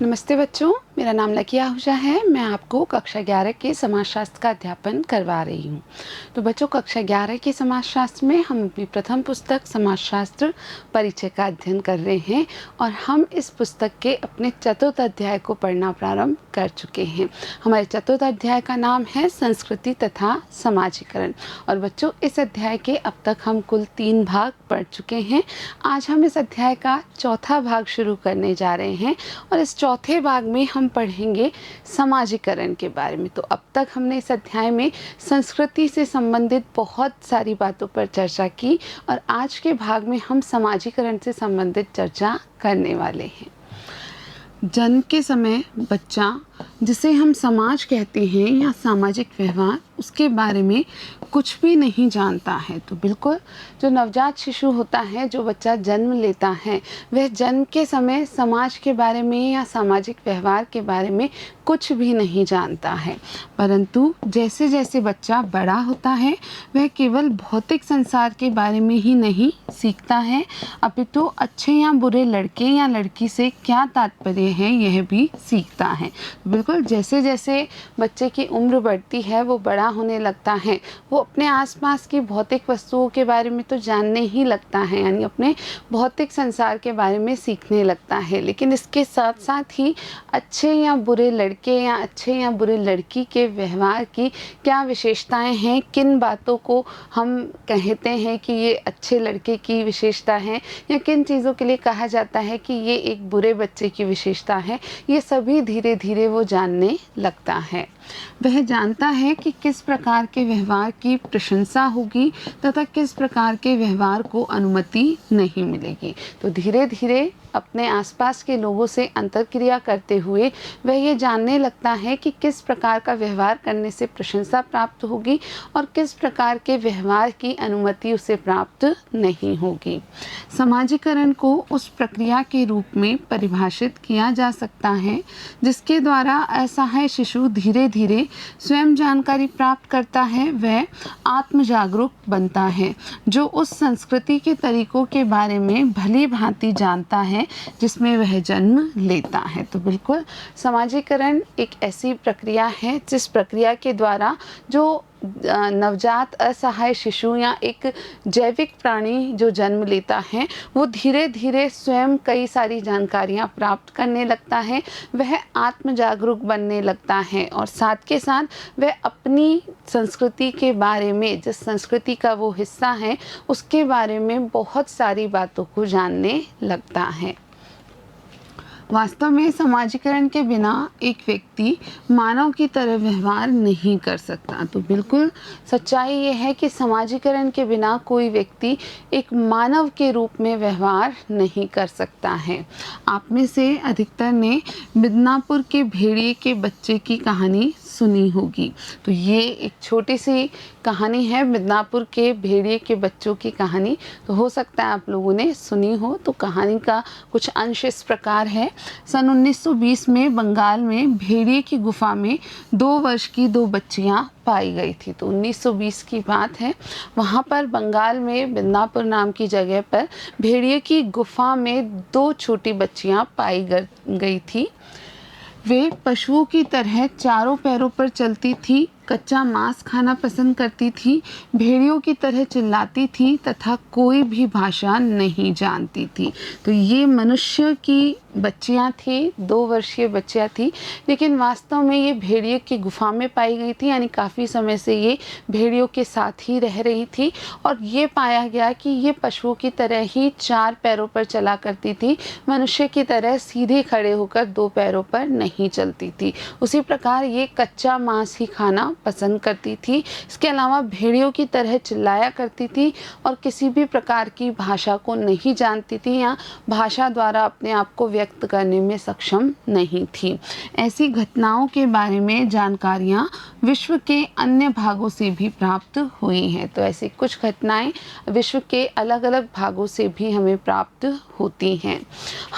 नमस्ते बच्चों, मेरा नाम लकिया आहूजा है। मैं आपको कक्षा 11 के समाजशास्त्र का अध्यापन करवा रही हूँ। तो बच्चों, कक्षा 11 के समाजशास्त्र में हम अपनी प्रथम पुस्तक समाजशास्त्र परिचय का अध्ययन कर रहे हैं और हम इस पुस्तक के अपने चतुर्थ अध्याय को पढ़ना प्रारंभ कर चुके हैं। हमारे चतुर्थ अध्याय का नाम है संस्कृति तथा समाजीकरण। और बच्चों, इस अध्याय के अब तक हम कुल 3 भाग पढ़ चुके हैं। आज हम इस अध्याय का चौथा भाग शुरू करने जा रहे हैं और इस चौथे भाग में हम पढ़ेंगे समाजीकरण के बारे में। तो अब तक हमने इस अध्याय में संस्कृति से संबंधित बहुत सारी बातों पर चर्चा की और आज के भाग में हम समाजीकरण से संबंधित चर्चा करने वाले हैं। जन्म के समय बच्चा, जिसे हम समाज कहते हैं या सामाजिक व्यवहार, उसके बारे में कुछ भी नहीं जानता है। तो बिल्कुल जो नवजात शिशु होता है, जो बच्चा जन्म लेता है, वह जन्म के समय समाज के बारे में या सामाजिक व्यवहार के बारे में कुछ भी नहीं जानता है। परंतु जैसे जैसे बच्चा बड़ा होता है, वह केवल भौतिक संसार के बारे में ही नहीं सीखता है, अपितु अच्छे या बुरे लड़के या लड़की से क्या तात्पर्य है यह भी सीखता है। बिल्कुल जैसे जैसे बच्चे की उम्र बढ़ती है, वो बड़ा होने लगता है, वो अपने आसपास की भौतिक वस्तुओं के बारे में तो जानने ही लगता है, यानी अपने भौतिक संसार के बारे में सीखने लगता है। लेकिन इसके साथ साथ ही अच्छे या बुरे लड़के या अच्छे या बुरे लड़की के व्यवहार की क्या विशेषताएं हैं, किन बातों को हम कहते हैं कि ये अच्छे लड़के की विशेषता है या किन चीज़ों के लिए कहा जाता है कि ये एक बुरे बच्चे की विशेषता है, ये सभी धीरे धीरे वो जानने लगता है। वह जानता है कि किस प्रकार के व्यवहार की प्रशंसा होगी तथा किस प्रकार के व्यवहार को अनुमति नहीं मिलेगी। तो धीरे धीरे अपने आसपास के लोगों से अंतर्क्रिया करते हुए वह ये जानने लगता है कि किस प्रकार का व्यवहार करने से प्रशंसा प्राप्त होगी और किस प्रकार के व्यवहार की अनुमति उसे प्राप्त नहीं होगी। समाजीकरण को उस प्रक्रिया के रूप में परिभाषित किया जा सकता है जिसके द्वारा असहाय शिशु धीरे धीरे स्वयं जानकारी प्राप्त करता है। वह आत्म जागरूक बनता है, जो उस संस्कृति के तरीकों के बारे में भली भांति जानता है जिसमें वह जन्म लेता है। तो बिल्कुल समाजीकरण एक ऐसी प्रक्रिया है जिस प्रक्रिया के द्वारा जो नवजात असहाय शिशु या एक जैविक प्राणी जो जन्म लेता है, वो धीरे धीरे स्वयं कई सारी जानकारियाँ प्राप्त करने लगता है, वह आत्म जागरूक बनने लगता है और साथ के साथ वह अपनी संस्कृति के बारे में, जिस संस्कृति का वो हिस्सा है, उसके बारे में बहुत सारी बातों को जानने लगता है। वास्तव में समाजीकरण के बिना एक व्यक्ति मानव की तरह व्यवहार नहीं कर सकता। तो बिल्कुल सच्चाई ये है कि समाजीकरण के बिना कोई व्यक्ति एक मानव के रूप में व्यवहार नहीं कर सकता है। आप में से अधिकतर ने मिदनापुर के भेड़िए के बच्चे की कहानी सुनी होगी। तो ये एक छोटी सी कहानी है, मिदनापुर के भेड़िए के बच्चों की कहानी। तो हो सकता है आप लोगों ने सुनी हो। तो कहानी का कुछ अंश इस प्रकार है। सन 1920 में बंगाल में भेड़िए की गुफा में 2 वर्ष की 2 बच्चियां पाई गई थी। तो 1920 की बात है। वहाँ पर बंगाल में मिदनापुर नाम की जगह पर भेड़िए की गुफा में 2 छोटी बच्चियां पाई गई थी। वे पशुओं की तरह चारों पैरों पर चलती थी, कच्चा मांस खाना पसंद करती थी, भेड़ियों की तरह चिल्लाती थी तथा कोई भी भाषा नहीं जानती थी। तो ये मनुष्य की बच्चियां थी, 2 वर्षीय बच्चियां थी, लेकिन वास्तव में ये भेड़िए की गुफा में पाई गई थी, यानी काफ़ी समय से ये भेड़ियों के साथ ही रह रही थी और ये पाया गया कि ये पशुओं की तरह ही 4 पैरों पर चला करती थी, मनुष्य की तरह सीधे खड़े होकर 2 पैरों पर नहीं चलती थी। उसी प्रकार ये कच्चा मांस ही खाना पसंद करती थी। इसके अलावा भेड़ियों की तरह चिल्लाया करती थी और किसी भी प्रकार की भाषा को नहीं जानती थी या भाषा द्वारा अपने आप को व्यक्त करने में सक्षम नहीं थी। ऐसी घटनाओं के बारे में जानकारियाँ विश्व के अन्य भागों से भी प्राप्त हुई हैं। तो ऐसी कुछ घटनाएं विश्व के अलग अलग भागों से भी हमें प्राप्त होती हैं।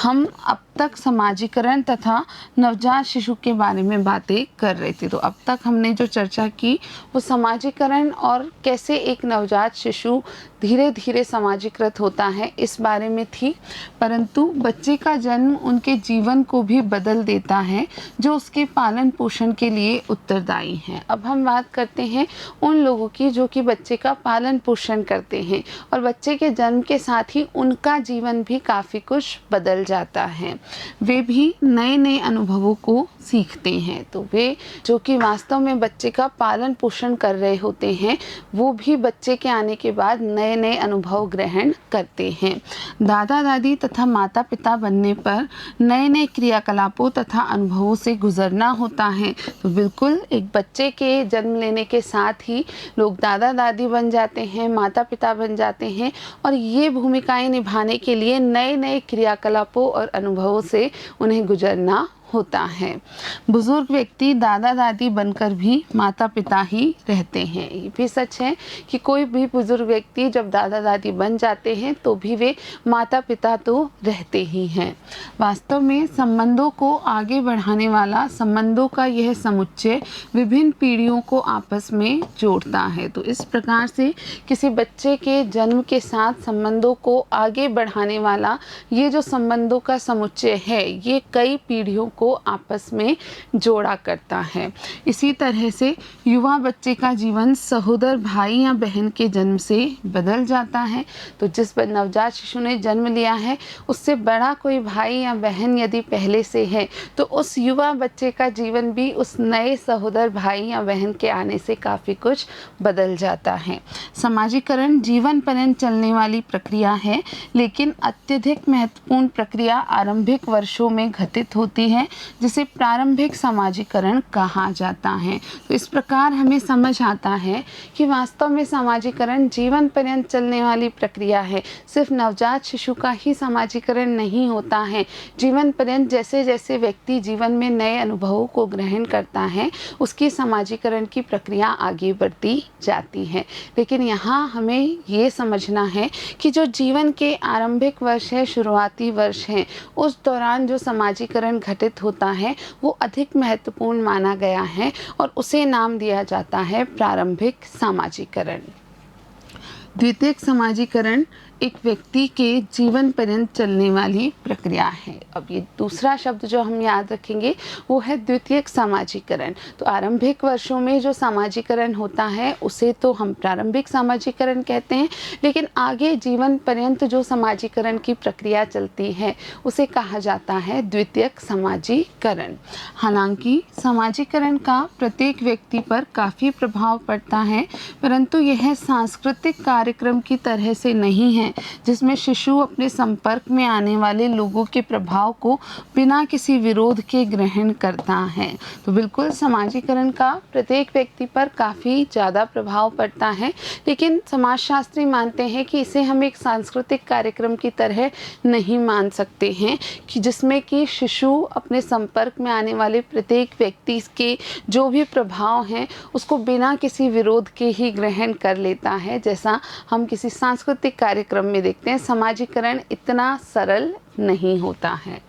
हम अब तक समाजीकरण तथा नवजात शिशु के बारे में बातें कर रहे थे। तो अब तक हमने जो चर्चा की वो समाजीकरण और कैसे एक नवजात शिशु धीरे धीरे समाजीकृत होता है इस बारे में थी, परंतु बच्चे का जन्म उनके जीवन को भी बदल देता है जो उसके पालन पोषण के लिए उत्तरदायी हैं। अब हम बात करते हैं उन लोगों की जो कि बच्चे का पालन पोषण करते हैं और बच्चे के जन्म के साथ ही उनका जीवन भी काफ़ी कुछ बदल जाता है। वे भी नए नए अनुभवों को सीखते हैं। तो वे जो कि वास्तव में बच्चे का पालन पोषण कर रहे होते हैं वो भी बच्चे के आने के बाद नए नए अनुभव ग्रहण करते हैं। दादा दादी तथा माता पिता बनने पर नए नए क्रियाकलापों तथा अनुभवों से गुजरना होता है। तो बिल्कुल एक बच्चे के जन्म लेने के साथ ही लोग दादा दादी बन जाते हैं, माता पिता बन जाते हैं और ये भूमिकाएं निभाने के लिए नए नए क्रियाकलापों और अनुभवों से उन्हें गुजरना होता है। बुजुर्ग व्यक्ति दादा दादी बनकर भी माता पिता ही रहते हैं। ये भी सच है कि कोई भी बुजुर्ग व्यक्ति जब दादा दादी बन जाते हैं तो भी वे माता पिता तो रहते ही हैं। वास्तव में संबंधों को आगे बढ़ाने वाला संबंधों का यह समुच्चय विभिन्न पीढ़ियों को आपस में जोड़ता है। तो इस प्रकार से किसी बच्चे के जन्म के साथ संबंधों को आगे बढ़ाने वाला ये जो संबंधों का समुच्चय है ये कई पीढ़ियों को आपस में जोड़ा करता है। इसी तरह से युवा बच्चे का जीवन सहोदर भाई या बहन के जन्म से बदल जाता है। तो जिस पर नवजात शिशु ने जन्म लिया है उससे बड़ा कोई भाई या बहन यदि पहले से है तो उस युवा बच्चे का जीवन भी उस नए सहोदर भाई या बहन के आने से काफ़ी कुछ बदल जाता है। समाजीकरण जीवन पर्यंत चलने वाली प्रक्रिया है, लेकिन अत्यधिक महत्वपूर्ण प्रक्रिया आरंभिक वर्षों में घटित होती है जिसे प्रारंभिक समाजीकरण कहा जाता है। तो इस प्रकार हमें समझ आता है कि वास्तव में समाजीकरण जीवन पर्यंत चलने वाली प्रक्रिया है। सिर्फ नवजात शिशु का ही समाजीकरण नहीं होता है। जीवन पर्यंत जैसे जैसे व्यक्ति जीवन में नए अनुभवों को ग्रहण करता है उसकी समाजीकरण की प्रक्रिया आगे बढ़ती जाती है। लेकिन यहाँ हमें ये समझना है कि जो जीवन के आरंभिक वर्ष है, शुरुआती वर्ष हैं, उस दौरान जो समाजीकरण घटित होता है वो अधिक महत्वपूर्ण माना गया है और उसे नाम दिया जाता है प्रारंभिक समाजीकरण। द्वितीयक समाजीकरण एक व्यक्ति के जीवन पर्यंत चलने वाली प्रक्रिया है। अब ये दूसरा शब्द जो हम याद रखेंगे वो है द्वितीयक समाजीकरण। तो आरंभिक वर्षों में जो समाजीकरण होता है उसे तो हम प्रारंभिक समाजीकरण कहते हैं, लेकिन आगे जीवन पर्यंत जो समाजीकरण की प्रक्रिया चलती है उसे कहा जाता है द्वितीयक समाजीकरण। हालांकि समाजीकरण का प्रत्येक व्यक्ति पर काफ़ी प्रभाव पड़ता है, परंतु यह सांस्कृतिक कार्यक्रम की तरह से नहीं है जिसमें शिशु अपने संपर्क में आने वाले लोगों के प्रभाव को बिना किसी विरोध के ग्रहण करता है। तो बिल्कुल समाजीकरण का प्रत्येक व्यक्ति पर काफ़ी ज़्यादा प्रभाव पड़ता है, लेकिन समाजशास्त्री मानते हैं कि इसे हम एक सांस्कृतिक कार्यक्रम की तरह नहीं मान सकते हैं कि जिसमें कि शिशु अपने संपर्क में आने वाले प्रत्येक व्यक्ति के जो भी प्रभाव हैं उसको बिना किसी विरोध के ही ग्रहण कर लेता है, जैसा हम किसी सांस्कृतिक कार्यक्रम में देखते हैं। समाजीकरण इतना सरल नहीं होता है।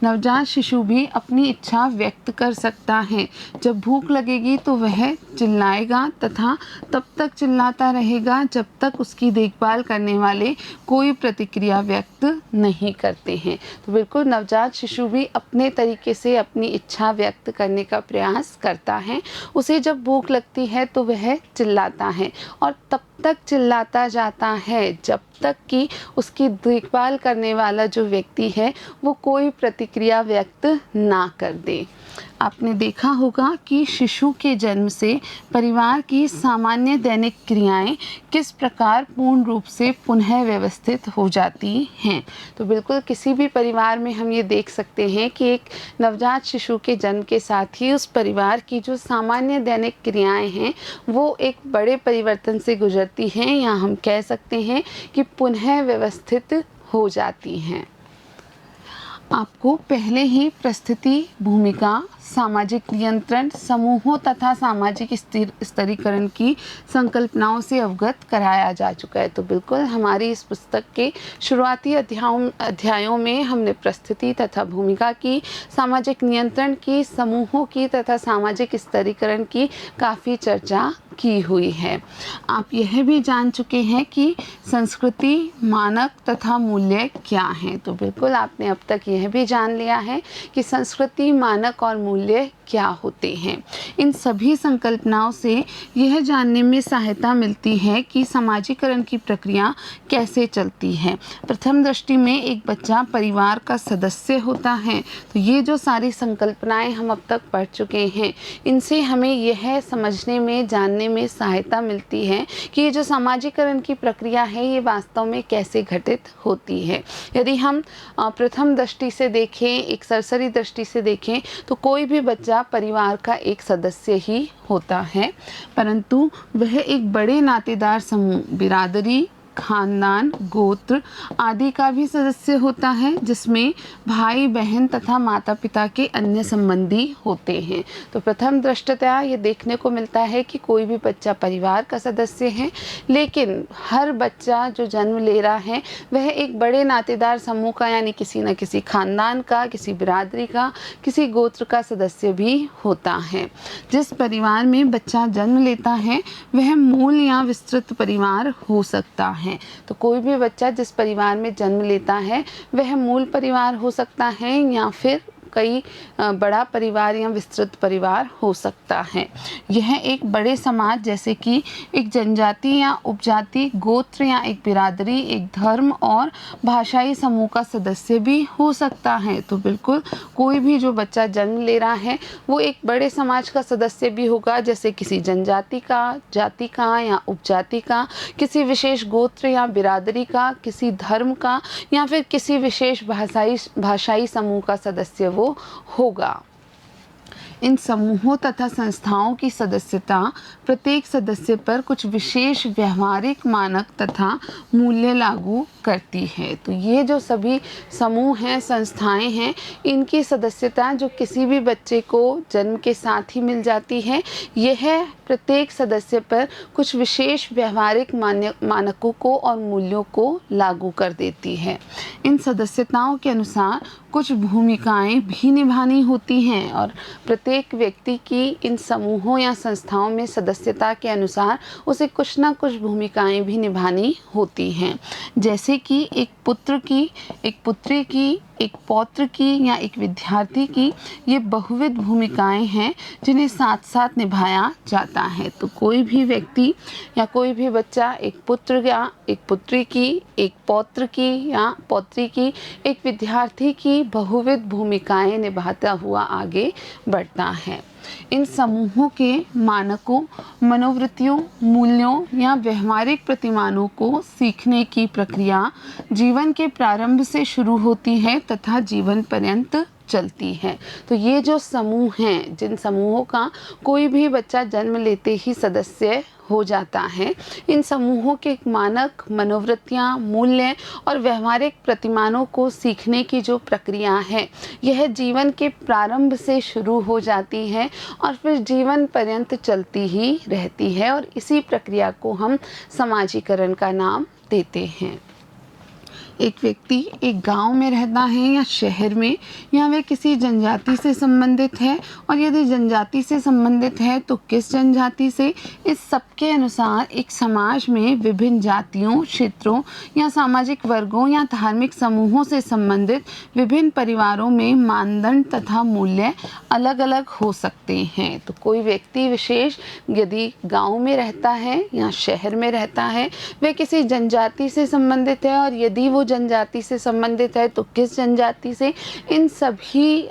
नवजात शिशु भी अपनी इच्छा व्यक्त कर सकता है। जब भूख लगेगी तो वह चिल्लाएगा तथा तब तक चिल्लाता रहेगा जब तक उसकी देखभाल करने वाले कोई प्रतिक्रिया व्यक्त नहीं करते हैं। तो बिल्कुल नवजात शिशु भी अपने तरीके से अपनी इच्छा व्यक्त करने का प्रयास करता है। उसे जब भूख लगती है तो वह चिल्लाता है और तब तक चिल्लाता जाता है जब तक कि उसकी देखभाल करने वाला जो व्यक्ति है वो कोई प्रतिक्रिया व्यक्त ना कर दे। आपने देखा होगा कि शिशु के जन्म से परिवार की सामान्य दैनिक क्रियाएं किस प्रकार पूर्ण रूप से पुनः व्यवस्थित हो जाती हैं। तो बिल्कुल किसी भी परिवार में हम ये देख सकते हैं कि एक नवजात शिशु के जन्म के साथ ही उस परिवार की जो सामान्य दैनिक क्रियाएं हैं वो एक बड़े परिवर्तन से गुजरती हैं, या हम कह सकते हैं कि पुनः व्यवस्थित हो जाती हैं। आपको पहले ही परिस्थिति, भूमिका, सामाजिक नियंत्रण, समूहों तथा सामाजिक स्तरीकरण की संकल्पनाओं से अवगत कराया जा चुका है। तो बिल्कुल हमारी इस पुस्तक के शुरुआती अध्यायों में हमने परिस्थिति तथा भूमिका की, सामाजिक नियंत्रण की, समूहों की तथा सामाजिक स्तरीकरण की काफ़ी चर्चा की हुई है। आप यह भी जान चुके हैं कि संस्कृति, मानक तथा मूल्य क्या हैं। तो बिल्कुल आपने अब तक यह भी जान लिया है कि संस्कृति, मानक और मूल्य क्या होते हैं। इन सभी संकल्पनाओं से यह जानने में सहायता मिलती है कि समाजीकरण की प्रक्रिया कैसे चलती है। प्रथम दृष्टि में एक बच्चा परिवार का सदस्य होता है। तो ये जो सारी संकल्पनाएं हम अब तक पढ़ चुके हैं, इनसे हमें यह समझने में, जानने में सहायता मिलती है कि ये जो समाजीकरण की प्रक्रिया है ये वास्तव में कैसे घटित होती है। यदि हम प्रथम दृष्टि से देखें, एक सरसरी दृष्टि से देखें, तो कोई भी बच्चा परिवार का एक सदस्य ही होता है, परंतु वह एक बड़े नातेदार समूह, बिरादरी, खानदान, गोत्र आदि का भी सदस्य होता है, जिसमें भाई बहन तथा माता पिता के अन्य संबंधी होते हैं। तो प्रथम दृष्टया ये देखने को मिलता है कि कोई भी बच्चा परिवार का सदस्य है, लेकिन हर बच्चा जो जन्म ले रहा है वह एक बड़े नातेदार समूह का, यानी किसी न किसी खानदान का, किसी बिरादरी का, किसी गोत्र का सदस्य भी होता है। जिस परिवार में बच्चा जन्म लेता है वह मूल या विस्तृत परिवार हो सकता है। तो कोई भी बच्चा जिस परिवार में जन्म लेता है वह मूल परिवार हो सकता है, या फिर कई बड़ा परिवार या विस्तृत परिवार हो सकता है। यह एक बड़े समाज जैसे कि एक जनजाति या उपजाति, गोत्र या एक बिरादरी, एक धर्म और भाषाई समूह का सदस्य भी हो सकता है। तो बिल्कुल कोई भी जो बच्चा जन्म ले रहा है वो एक बड़े समाज का सदस्य भी होगा, जैसे किसी जनजाति का, जाति का या उपजाति का, किसी विशेष गोत्र या बिरादरी का, किसी धर्म का, या फिर किसी विशेष भाषाई समूह का सदस्य वो होगा। इन समूहों तथा संस्थाओं की सदस्यता प्रत्येक सदस्य पर कुछ विशेष व्यवहारिक मानक तथा मूल्य लागू करती है। तो ये जो सभी समूह हैं, संस्थाएं हैं, इनकी सदस्यता जो किसी भी बच्चे को जन्म के साथ ही मिल जाती है, यह प्रत्येक सदस्य पर कुछ विशेष व्यवहारिक मानकों को और मूल्यों को लागू कर देती है। इन सदस्यताओं के अनुसार कुछ भूमिकाएं भी निभानी होती हैं, और प्रत्येक व्यक्ति की इन समूहों या संस्थाओं में सदस्यता के अनुसार उसे कुछ ना कुछ भूमिकाएं भी निभानी होती हैं। जैसे कि एक पुत्र की, एक पुत्री की, एक पौत्र की या एक विद्यार्थी की, ये बहुविध भूमिकाएं हैं जिन्हें साथ साथ निभाया जाता है। तो कोई भी व्यक्ति या कोई भी बच्चा एक पुत्र या एक पुत्री की, एक पौत्र की या पौत्री की, एक विद्यार्थी की बहुविध भूमिकाएं निभाता हुआ आगे बढ़ता है। इन समूहों के मानकों, मनोवृत्तियों, मूल्यों या व्यवहारिक प्रतिमानों को सीखने की प्रक्रिया जीवन के प्रारंभ से शुरू होती है तथा जीवन पर्यंत चलती है। तो ये जो समूह हैं, जिन समूहों का कोई भी बच्चा जन्म लेते ही सदस्य हो जाता है, इन समूहों के मानक, मनोवृत्तियाँ, मूल्य और व्यवहारिक प्रतिमानों को सीखने की जो प्रक्रिया है, यह जीवन के प्रारंभ से शुरू हो जाती है और फिर जीवन पर्यंत चलती ही रहती है, और इसी प्रक्रिया को हम समाजीकरण का नाम देते हैं। एक व्यक्ति एक गांव में रहता है या शहर में, या वह किसी जनजाति से संबंधित है, और यदि जनजाति से संबंधित है तो किस जनजाति से, इस सब के अनुसार एक समाज में विभिन्न जातियों, क्षेत्रों या सामाजिक वर्गों या धार्मिक समूहों से संबंधित विभिन्न परिवारों में मानदंड तथा मूल्य अलग अलग हो सकते हैं। तो कोई व्यक्ति विशेष यदि गाँव में रहता है या शहर में रहता है, वह किसी जनजाति से संबंधित है, और यदि वो जनजाति से संबंधित है तो किस जनजाति से, इन सभी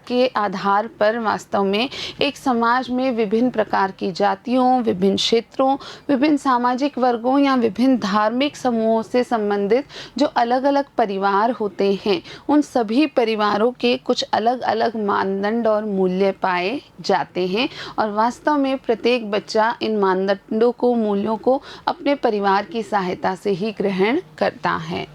के आधार पर वास्तव में एक समाज में विभिन्न प्रकार की जातियों, विभिन्न क्षेत्रों, विभिन्न सामाजिक वर्गों या विभिन्न धार्मिक समूहों से संबंधित जो अलग अलग परिवार होते हैं, उन सभी परिवारों के कुछ अलग अलग मानदंड और मूल्य पाए जाते हैं, और वास्तव में प्रत्येक बच्चा इन मानदंडों को, मूल्यों को अपने परिवार की सहायता से ही ग्रहण करता है।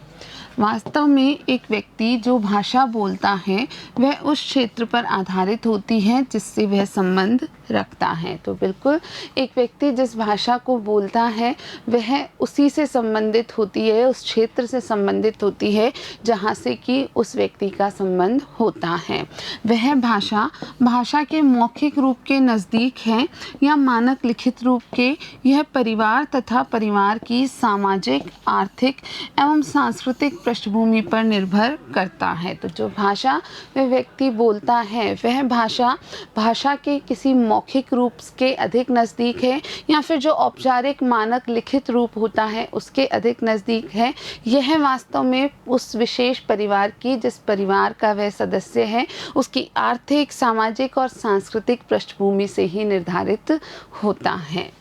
वास्तव में एक व्यक्ति जो भाषा बोलता है वह उस क्षेत्र पर आधारित होती है जिससे वह संबंध रखता है। तो बिल्कुल एक व्यक्ति जिस भाषा को बोलता है वह उसी से संबंधित होती है, उस क्षेत्र से संबंधित होती है जहाँ से कि उस व्यक्ति का संबंध होता है। वह भाषा के मौखिक रूप के नज़दीक है या मानक लिखित रूप के। यह परिवार तथा परिवार की सामाजिक, आर्थिक एवं सांस्कृतिक पृष्ठभूमि पर निर्भर करता है। तो जो भाषा वह व्यक्ति बोलता है वह भाषा के किसी मौखिक रूप के अधिक नज़दीक है या फिर जो औपचारिक मानक लिखित रूप होता है उसके अधिक नज़दीक है। यह वास्तव में उस विशेष परिवार की, जिस परिवार का वह सदस्य है, उसकी आर्थिक, सामाजिक और सांस्कृतिक पृष्ठभूमि से ही निर्धारित होता है।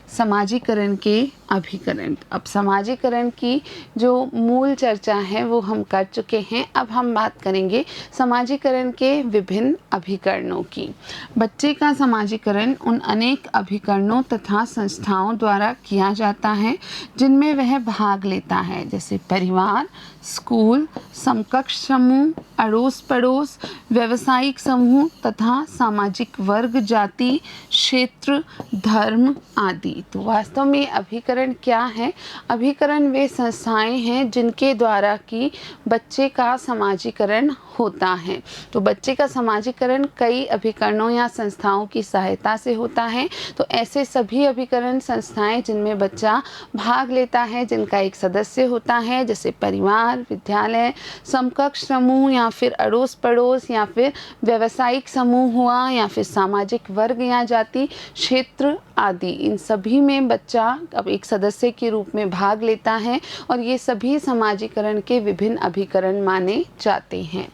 समाजीकरण के अभिकरण। अब समाजीकरण की जो मूल चर्चा है वो हम कर चुके हैं। अब हम बात करेंगे समाजीकरण के विभिन्न अभिकरणों की। बच्चे का समाजीकरण उन अनेक अभिकरणों तथा संस्थाओं द्वारा किया जाता है जिनमें वह भाग लेता है, जैसे परिवार, स्कूल, समकक्ष समूह, अड़ोस पड़ोस, व्यावसायिक समूह तथा सामाजिक वर्ग, जाति, क्षेत्र, धर्म आदि। तो वास्तव में अभिकरण क्या है? अभिकरण वे संस्थाएं हैं जिनके द्वारा कि बच्चे का समाजीकरण होता है। तो बच्चे का समाजीकरण कई अभिकरणों या संस्थाओं की सहायता से होता है। तो ऐसे सभी अभिकरण संस्थाएं जिनमें बच्चा भाग लेता है, जिनका एक सदस्य होता है, जैसे परिवार, विद्यालय, समकक्ष समूह या फिर अड़ोस पड़ोस या फिर व्यावसायिक समूह हुआ या फिर सामाजिक वर्ग या जाति, क्षेत्र आदि, इन सभी में बच्चा अब एक सदस्य के रूप में भाग लेता है और ये सभी समाजीकरण के विभिन्न अभिकरण माने जाते हैं।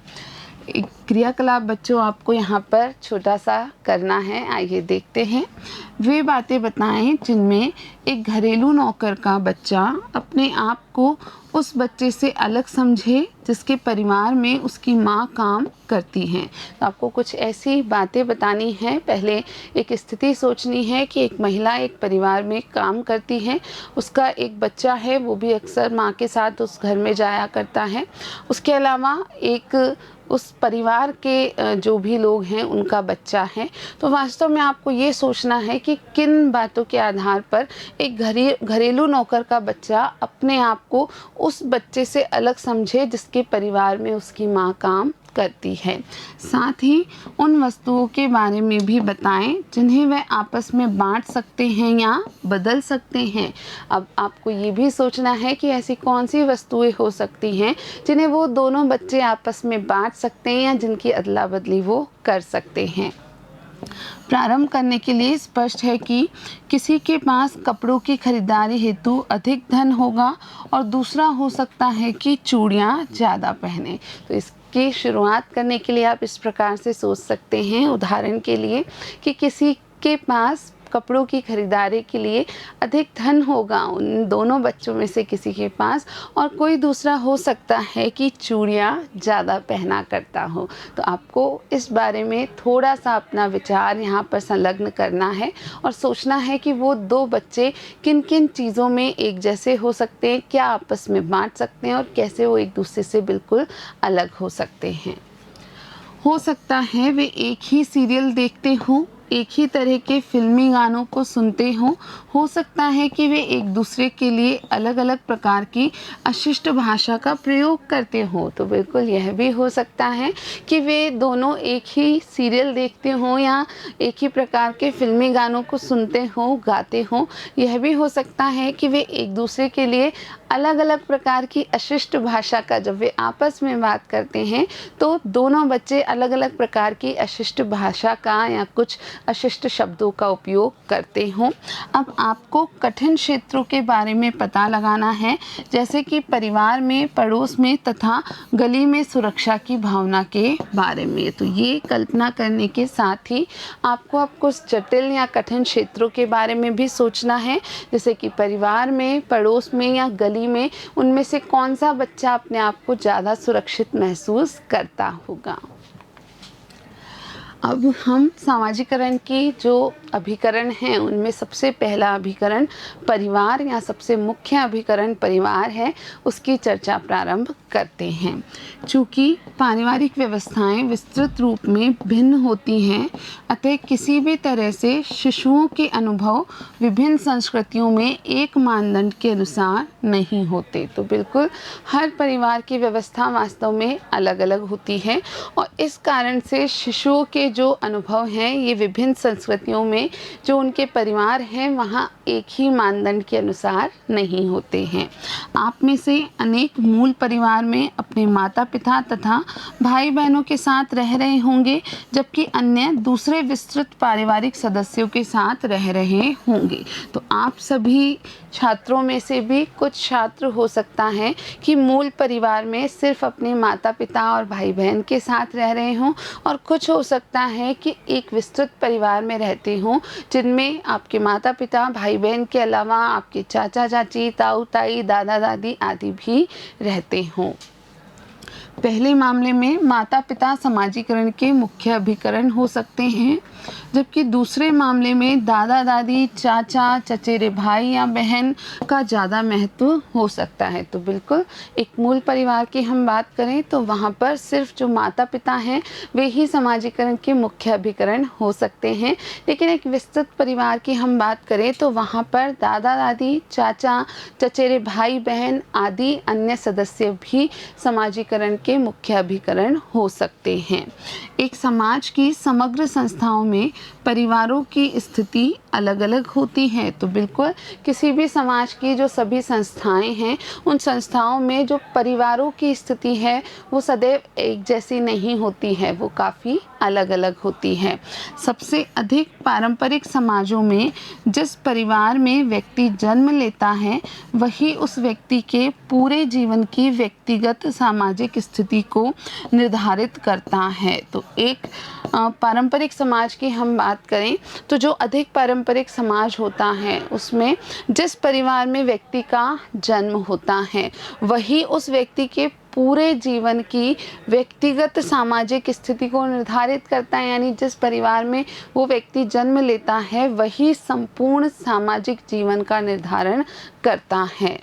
एक क्रियाकलाप बच्चों आपको यहाँ पर छोटा सा करना है, आइए देखते हैं। वे बातें बताएं जिनमें एक घरेलू नौकर का बच्चा अपने आप को उस बच्चे से अलग समझे जिसके परिवार में उसकी माँ काम करती हैं। तो आपको कुछ ऐसी बातें बतानी है। पहले एक स्थिति सोचनी है कि एक महिला एक परिवार में काम करती है, उसका एक बच्चा है, वो भी अक्सर माँ के साथ उस घर में जाया करता है। उसके अलावा एक उस परिवार के जो भी लोग हैं उनका बच्चा है। तो वास्तव में आपको ये सोचना है कि किन बातों के आधार पर एक घरेलू नौकर का बच्चा अपने आप को उस बच्चे से अलग समझे जिसके परिवार में उसकी माँ काम करती है। साथ ही उन वस्तुओं के बारे में भी बताएं जिन्हें वह आपस में बांट सकते हैं या बदल सकते हैं। अब आपको ये भी सोचना है कि ऐसी कौन सी वस्तुएं हो सकती हैं जिन्हें वो दोनों बच्चे आपस में बांट सकते हैं या जिनकी अदला बदली वो कर सकते हैं। प्रारंभ करने के लिए स्पष्ट है कि किसी के पास कपड़ों की खरीदारी हेतु अधिक धन होगा और दूसरा हो सकता है कि चूड़ियाँ ज़्यादा पहने। तो इसकी शुरुआत करने के लिए आप इस प्रकार से सोच सकते हैं, उदाहरण के लिए कि किसी के पास कपड़ों की खरीदारी के लिए अधिक धन होगा उन दोनों बच्चों में से किसी के पास, और कोई दूसरा हो सकता है कि चूड़ियाँ ज़्यादा पहना करता हो। तो आपको इस बारे में थोड़ा सा अपना विचार यहाँ पर संलग्न करना है और सोचना है कि वो दो बच्चे किन किन चीज़ों में एक जैसे हो सकते हैं, क्या आपस में बांट सकते हैं और कैसे वो एक दूसरे से बिल्कुल अलग हो सकते हैं। हो सकता है वे एक ही सीरियल देखते हों, एक ही तरह के फिल्मी गानों को सुनते हों। हो सकता है कि वे एक दूसरे के लिए अलग अलग प्रकार की अशिष्ट भाषा का प्रयोग करते हों। तो बिल्कुल यह भी हो सकता है कि वे दोनों एक ही सीरियल देखते हों या एक ही प्रकार के फिल्मी गानों को सुनते हों, गाते हों। यह भी हो सकता है कि वे एक दूसरे के लिए अलग अलग प्रकार की अशिष्ट भाषा का, जब वे आपस में बात करते हैं तो दोनों बच्चे अलग अलग प्रकार की अशिष्ट भाषा का या कुछ अशिष्ट शब्दों का उपयोग करते हों। अब आपको कठिन क्षेत्रों के बारे में पता लगाना है, जैसे कि परिवार में, पड़ोस में तथा गली में सुरक्षा की भावना के बारे में। तो ये कल्पना करने के साथ ही आपको अब कुछ जटिल या कठिन क्षेत्रों के बारे में भी सोचना है, जैसे कि परिवार में, पड़ोस में या गली में, उनमें से कौन सा बच्चा अपने आप को ज़्यादा सुरक्षित महसूस करता होगा। अब हम सामाजिकरण की जो अभिकरण हैं उनमें सबसे पहला अभिकरण परिवार या सबसे मुख्य अभिकरण परिवार है, उसकी चर्चा प्रारंभ करते हैं। चूँकि पारिवारिक व्यवस्थाएं विस्तृत रूप में भिन्न होती हैं, अतः किसी भी तरह से शिशुओं के अनुभव विभिन्न संस्कृतियों में एक मानदंड के अनुसार नहीं होते। तो बिल्कुल हर परिवार की व्यवस्था वास्तव में अलग अलग होती है और इस कारण से शिशुओं के जो अनुभव हैं ये विभिन्न संस्कृतियों में जो उनके परिवार हैं वहाँ एक ही मानदंड के अनुसार नहीं होते हैं। आप में से अनेक मूल परिवार में अपने माता पिता तथा भाई बहनों के साथ रह रहे होंगे, जबकि अन्य दूसरे विस्तृत पारिवारिक सदस्यों के साथ रह रहे होंगे। तो आप सभी छात्रों में से भी कुछ छात्र हो सकता है कि मूल परिवार में सिर्फ अपने माता पिता और भाई बहन के साथ रह रहे हों, और कुछ हो सकता है कि एक विस्तृत परिवार में रहते हों जिनमें आपके माता पिता भाई बहन के अलावा आपके चाचा चाची, ताऊ ताई, दादा दादी आदि भी रहते हों। पहले मामले में माता पिता समाजीकरण के मुख्य अभिकरण हो सकते हैं, जबकि दूसरे मामले में दादा दादी, चाचा, चचेरे भाई या बहन का ज़्यादा महत्व हो सकता है। तो बिल्कुल एक मूल परिवार की हम बात करें तो वहाँ पर सिर्फ जो माता पिता हैं वे ही समाजीकरण के मुख्य अभिकरण हो सकते हैं, लेकिन एक विस्तृत परिवार की हम बात करें तो वहाँ पर दादा दादी, चाचा, चचेरे भाई बहन आदि अन्य सदस्य भी समाजीकरण के मुख्य अभिकरण हो सकते हैं। एक समाज की समग्र संस्थाओं में परिवारों की स्थिति अलग अलग होती है। तो बिल्कुल किसी भी समाज की जो सभी संस्थाएं हैं उन संस्थाओं में जो परिवारों की स्थिति है वो सदैव एक जैसी नहीं होती है, वो काफ़ी अलग अलग होती है। सबसे अधिक पारंपरिक समाजों में जिस परिवार में व्यक्ति जन्म लेता है वही उस व्यक्ति के पूरे जीवन की व्यक्तिगत सामाजिक स्थिति को निर्धारित करता है। तो एक पारंपरिक समाज की हम बात करें तो जो अधिक पारंपरिक समाज होता है उसमें जिस परिवार में व्यक्ति का जन्म होता है वही उस व्यक्ति के पूरे जीवन की व्यक्तिगत सामाजिक स्थिति को निर्धारित करता है, यानी जिस परिवार में वो व्यक्ति जन्म लेता है वही संपूर्ण सामाजिक जीवन का निर्धारण करता है।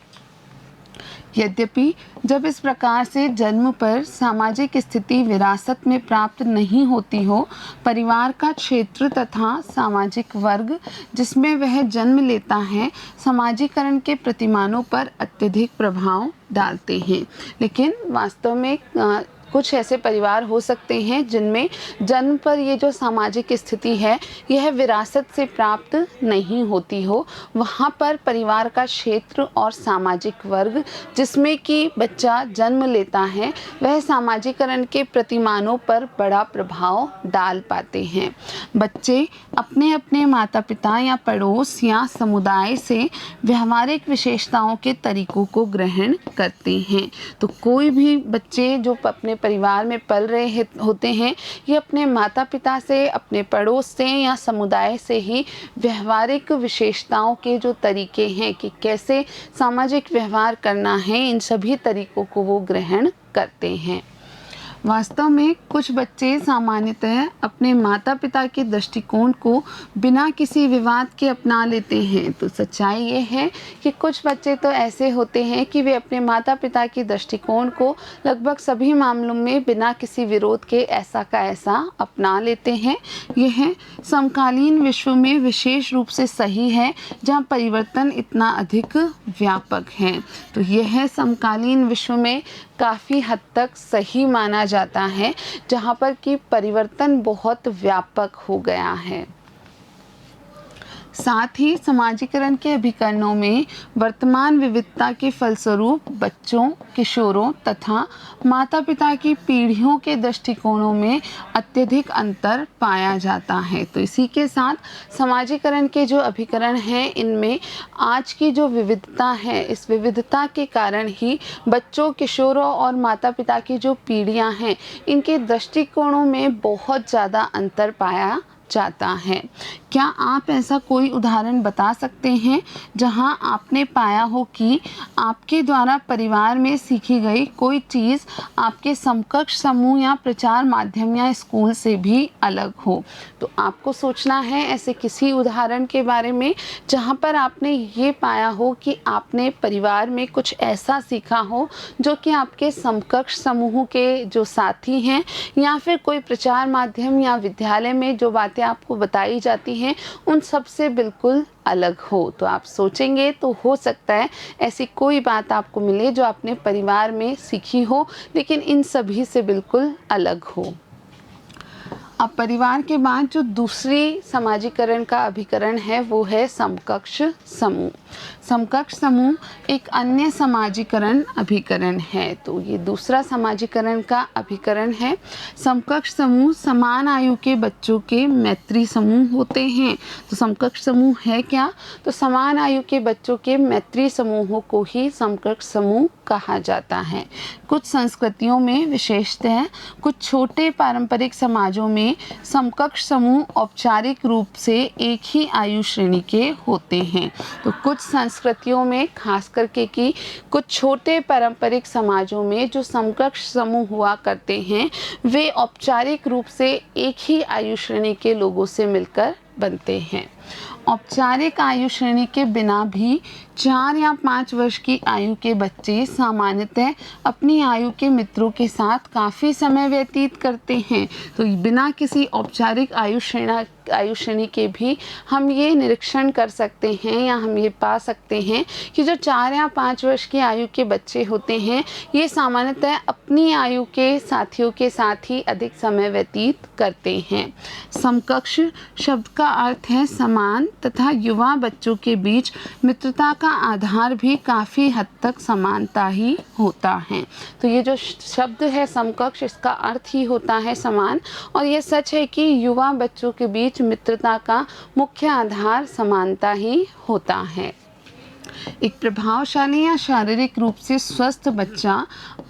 यद्यपि जब इस प्रकार से जन्म पर सामाजिक स्थिति विरासत में प्राप्त नहीं होती हो, परिवार का क्षेत्र तथा सामाजिक वर्ग जिसमें वह जन्म लेता है समाजीकरण के प्रतिमानों पर अत्यधिक प्रभाव डालते हैं। लेकिन वास्तव में कुछ ऐसे परिवार हो सकते हैं जिनमें जन्म पर ये जो सामाजिक स्थिति है यह विरासत से प्राप्त नहीं होती हो, वहाँ पर परिवार का क्षेत्र और सामाजिक वर्ग जिसमें कि बच्चा जन्म लेता है वह सामाजीकरण के प्रतिमानों पर बड़ा प्रभाव डाल पाते हैं। बच्चे अपने अपने माता पिता या पड़ोस या समुदाय से व्यवहारिक विशेषताओं के तरीकों को ग्रहण करते हैं। तो कोई भी बच्चे जो अपने परिवार में पल रहे होते हैं ये अपने माता पिता से, अपने पड़ोस से या समुदाय से ही व्यवहारिक विशेषताओं के जो तरीके हैं कि कैसे सामाजिक व्यवहार करना है इन सभी तरीकों को वो ग्रहण करते हैं। वास्तव में कुछ बच्चे सामान्यतः अपने माता पिता के दृष्टिकोण को बिना किसी विवाद के अपना लेते हैं। तो सच्चाई ये है कि कुछ बच्चे तो ऐसे होते हैं कि वे अपने माता पिता के दृष्टिकोण को लगभग सभी मामलों में बिना किसी विरोध के ऐसा का ऐसा अपना लेते हैं। यह समकालीन विश्व में विशेष रूप से सही है जहाँ परिवर्तन इतना अधिक व्यापक है। तो यह समकालीन विश्व में काफ़ी हद तक सही माना जाता है जहाँ पर कि परिवर्तन बहुत व्यापक हो गया है। साथ ही समाजीकरण के अभिकरणों में वर्तमान विविधता के फलस्वरूप बच्चों, किशोरों तथा माता पिता की पीढ़ियों के दृष्टिकोणों में अत्यधिक अंतर पाया जाता है। तो इसी के साथ समाजीकरण के जो अभिकरण हैं इनमें आज की जो विविधता है इस विविधता के कारण ही बच्चों, किशोरों और माता पिता की जो पीढ़ियां हैं इनके दृष्टिकोणों में बहुत ज़्यादा अंतर पाया जाता है। क्या आप ऐसा कोई उदाहरण बता सकते हैं जहां आपने पाया हो कि आपके द्वारा परिवार में सीखी गई कोई चीज़ आपके समकक्ष समूह या प्रचार माध्यम या स्कूल से भी अलग हो? तो आपको सोचना है ऐसे किसी उदाहरण के बारे में जहां पर आपने ये पाया हो कि आपने परिवार में कुछ ऐसा सीखा हो जो कि आपके समकक्ष समूह के जो साथी हैं या फिर कोई प्रचार माध्यम या विद्यालय में जो बातें आपको बताई जाती हैं उन सब से बिल्कुल अलग हो। तो आप सोचेंगे तो हो सकता है ऐसी कोई बात आपको मिले जो आपने परिवार में सीखी हो लेकिन इन सभी से बिल्कुल अलग हो। अब परिवार के बाद जो दूसरी समाजीकरण का अभिकरण है वो है समकक्ष समूह। समकक्ष समूह एक अन्य समाजीकरण अभिकरण है। तो ये दूसरा समाजीकरण का अभिकरण है। समकक्ष समूह समान आयु के बच्चों के मैत्री समूह होते हैं। तो समकक्ष समूह है क्या? तो समान आयु के बच्चों के मैत्री समूहों को ही समकक्ष समूह कहा जाता है। कुछ संस्कृतियों में विशेषतः कुछ छोटे पारंपरिक समाजों में समकक्ष समूह औपचारिक रूप से एक ही आयु श्रेणी के होते हैं। तो कुछ संस्कृतियों में खास करके कि कुछ छोटे पारंपरिक समाजों में जो समकक्ष समूह हुआ करते हैं वे औपचारिक रूप से एक ही आयु श्रेणी के लोगों से मिलकर बनते हैं। औपचारिक आयु श्रेणी के बिना भी 4 या 5 वर्ष की आयु के बच्चे सामान्यतः अपनी आयु के मित्रों के साथ काफ़ी समय व्यतीत करते हैं। तो बिना किसी औपचारिक आयु श्रेणी के भी हम ये निरीक्षण कर सकते हैं या हम ये पा सकते हैं कि जो 4 या 5 वर्ष की आयु के बच्चे होते हैं ये सामान्यतः अपनी आयु के साथियों के साथ ही अधिक समय व्यतीत करते हैं। समकक्ष शब्द का अर्थ है समान तथा युवा बच्चों के बीच मित्रता का आधार भी काफ़ी हद तक समानता ही होता है। तो ये जो शब्द है समकक्ष इसका अर्थ ही होता है समान और ये सच है कि युवा बच्चों के बीच मित्रता का मुख्य आधार समानता ही होता है। एक प्रभावशाली या शारीरिक रूप से स्वस्थ बच्चा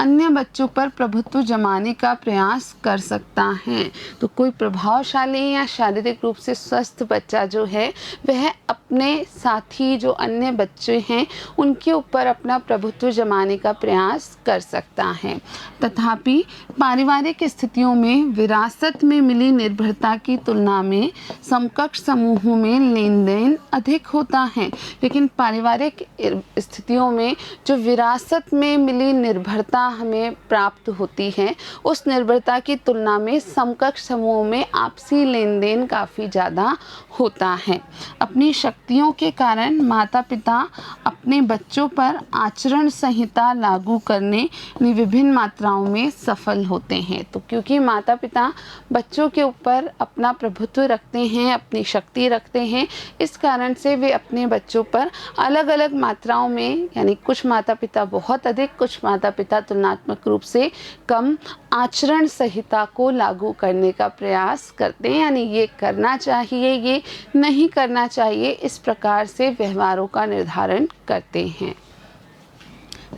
अन्य बच्चों पर प्रभुत्व जमाने का प्रयास कर सकता है। तो कोई प्रभावशाली या शारीरिक रूप से स्वस्थ बच्चा जो है वह अपने साथी जो अन्य बच्चे हैं उनके ऊपर अपना प्रभुत्व जमाने का प्रयास कर सकता है। तथापि पारिवारिक स्थितियों में विरासत में मिली निर्भरता की तुलना में समकक्ष समूहों में लेन देन अधिक होता है। लेकिन पारिवारिक स्थितियों में जो विरासत में मिली निर्भरता हमें प्राप्त होती है उस निर्भरता की तुलना में समकक्ष समूहों में आपसी लेन देन काफ़ी ज़्यादा होता है। अपनी शक्तियों के कारण माता पिता अपने बच्चों पर आचरण संहिता लागू करने में विभिन्न मात्राओं में सफल होते हैं। तो क्योंकि माता पिता बच्चों के ऊपर अपना प्रभुत्व रखते हैं, अपनी शक्ति रखते हैं, इस कारण से वे अपने बच्चों पर अलग अलग मात्राओं में यानी कुछ माता पिता बहुत अधिक, कुछ माता पिता तुलनात्मक रूप से कम आचरण संहिता को लागू करने का प्रयास करते हैं। यानी ये करना चाहिए, ये नहीं करना चाहिए, इस प्रकार से व्यवहारों का निर्धारण करते हैं।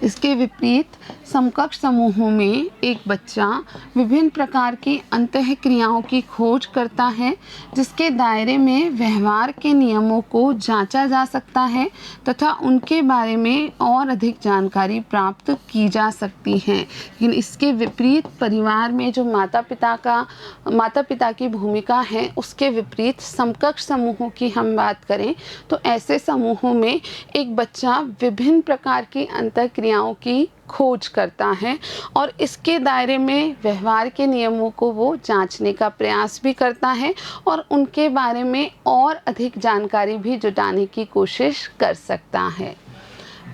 इसके विपरीत समकक्ष समूहों में एक बच्चा विभिन्न प्रकार की अंतःक्रियाओं की खोज करता है जिसके दायरे में व्यवहार के नियमों को जांचा जा सकता है तथा उनके बारे में और अधिक जानकारी प्राप्त की जा सकती है। लेकिन इसके विपरीत परिवार में जो माता पिता की भूमिका है उसके विपरीत समकक्ष समूहों की हम बात करें तो ऐसे समूहों में एक बच्चा विभिन्न प्रकार की अंतःक्रियाओं की खोज करता है और इसके दायरे में व्यवहार के नियमों को वो जांचने का प्रयास भी करता है और उनके बारे में और अधिक जानकारी भी जुटाने की कोशिश कर सकता है।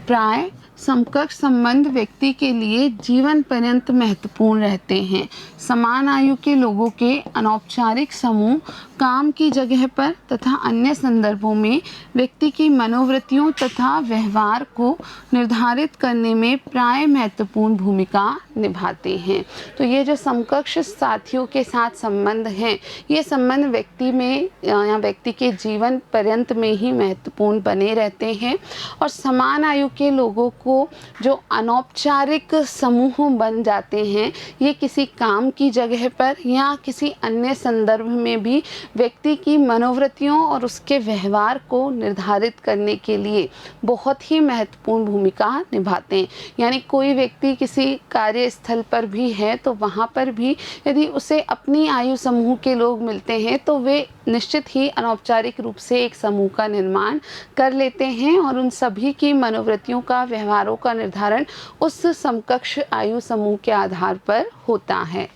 प्राय समकक्ष संबंध व्यक्ति के लिए जीवन पर्यंत महत्वपूर्ण रहते हैं। समान आयु के लोगों के अनौपचारिक समूह काम की जगह पर तथा अन्य संदर्भों में व्यक्ति की मनोवृत्तियों तथा व्यवहार को निर्धारित करने में प्राय महत्वपूर्ण भूमिका निभाते हैं। तो ये जो समकक्ष साथियों के साथ संबंध हैं, ये संबंध व्यक्ति में या व्यक्ति के जीवन पर्यंत में ही महत्वपूर्ण बने रहते हैं और समान आयु के लोगों को को जो अनौपचारिक समूह बन जाते हैं, ये किसी काम की जगह पर या किसी अन्य संदर्भ में भी व्यक्ति की मनोवृत्तियों और उसके व्यवहार को निर्धारित करने के लिए बहुत ही महत्वपूर्ण भूमिका निभाते हैं। यानी कोई व्यक्ति किसी कार्यस्थल पर भी है तो वहाँ पर भी यदि उसे अपनी आयु समूह के लोग मिलते हैं तो वे निश्चित ही अनौपचारिक रूप से एक समूह का निर्माण कर लेते हैं और उन सभी की मनोवृत्तियों का, व्यवहारों का निर्धारण उस समकक्ष आयु समूह के आधार पर होता है।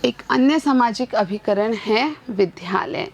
एक अन्य सामाजिक अभिकरण है विद्यालय।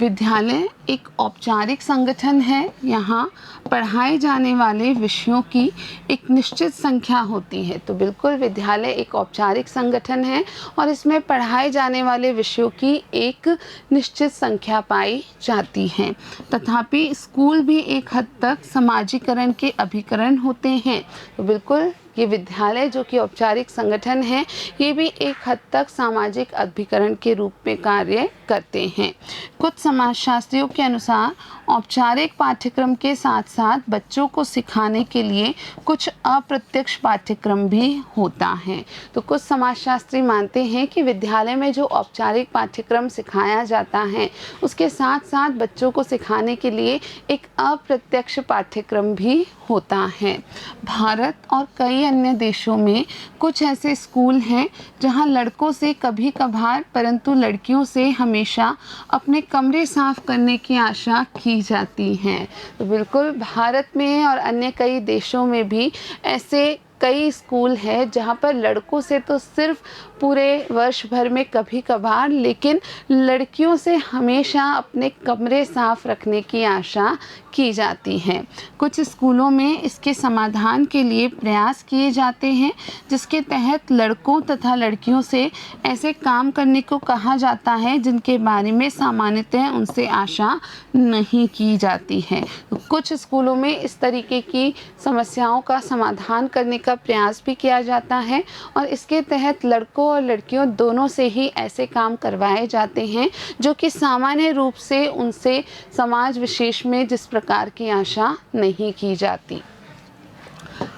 विद्यालय एक औपचारिक संगठन है। यहाँ पढ़ाए जाने वाले विषयों की एक निश्चित संख्या होती है। तो बिल्कुल विद्यालय एक औपचारिक संगठन है और इसमें पढ़ाए जाने वाले विषयों की एक निश्चित संख्या पाई जाती है। तथापि स्कूल भी एक हद तक समाजीकरण के अभिकरण होते हैं। तो बिल्कुल ये विद्यालय जो कि औपचारिक संगठन है, ये भी एक हद तक सामाजिक अभिकरण के रूप में कार्य करते हैं। कुछ समाजशास्त्रियों के अनुसार औपचारिक पाठ्यक्रम के साथ साथ बच्चों को सिखाने के लिए कुछ अप्रत्यक्ष पाठ्यक्रम भी होता है। तो कुछ समाजशास्त्री मानते हैं कि विद्यालय में जो औपचारिक पाठ्यक्रम सिखाया जाता है, उसके साथ साथ बच्चों को सिखाने के लिए एक अप्रत्यक्ष पाठ्यक्रम भी होता है। भारत और कई अन्य देशों में कुछ ऐसे स्कूल हैं जहां लड़कों से कभी कभार परंतु लड़कियों से हमेशा अपने कमरे साफ करने की आशा की जाती है। तो बिल्कुल भारत में और अन्य कई देशों में भी ऐसे कई स्कूल हैं जहाँ पर लड़कों से तो सिर्फ पूरे वर्ष भर में कभी कभार, लेकिन लड़कियों से हमेशा अपने कमरे साफ रखने की आशा की जाती है। कुछ स्कूलों में इसके समाधान के लिए प्रयास किए जाते हैं, जिसके तहत लड़कों तथा लड़कियों से ऐसे काम करने को कहा जाता है जिनके बारे में सामान्यतः उनसे आशा नहीं की जाती है। तो कुछ स्कूलों में इस तरीके की समस्याओं का समाधान करने का प्रयास भी किया जाता है और इसके तहत लड़कों और लड़कियों दोनों से ही ऐसे काम करवाए जाते हैं जो कि सामान्य रूप से उनसे समाज विशेष में जिस प्रकार की आशा नहीं की जाती।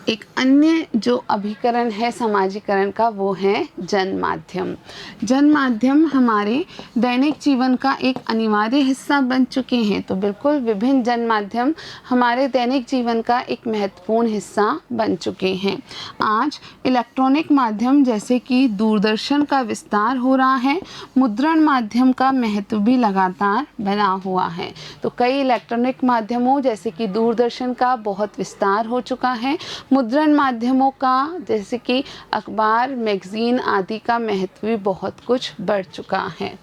एक अन्य जो अभिकरण है समाजीकरण का, वो है जन माध्यम। जन माध्यम हमारे दैनिक जीवन का एक अनिवार्य हिस्सा बन चुके हैं। तो बिल्कुल विभिन्न जन माध्यम हमारे दैनिक जीवन का एक महत्वपूर्ण हिस्सा बन चुके हैं। आज इलेक्ट्रॉनिक माध्यम जैसे कि दूरदर्शन का विस्तार हो रहा है, मुद्रण माध्यम का महत्व भी लगातार बना हुआ है। तो कई इलेक्ट्रॉनिक माध्यमों जैसे कि दूरदर्शन का बहुत विस्तार हो चुका है। मुद्रण माध्यमों का जैसे कि अखबार, मैगजीन आदि का महत्व भी बहुत कुछ बढ़ चुका है।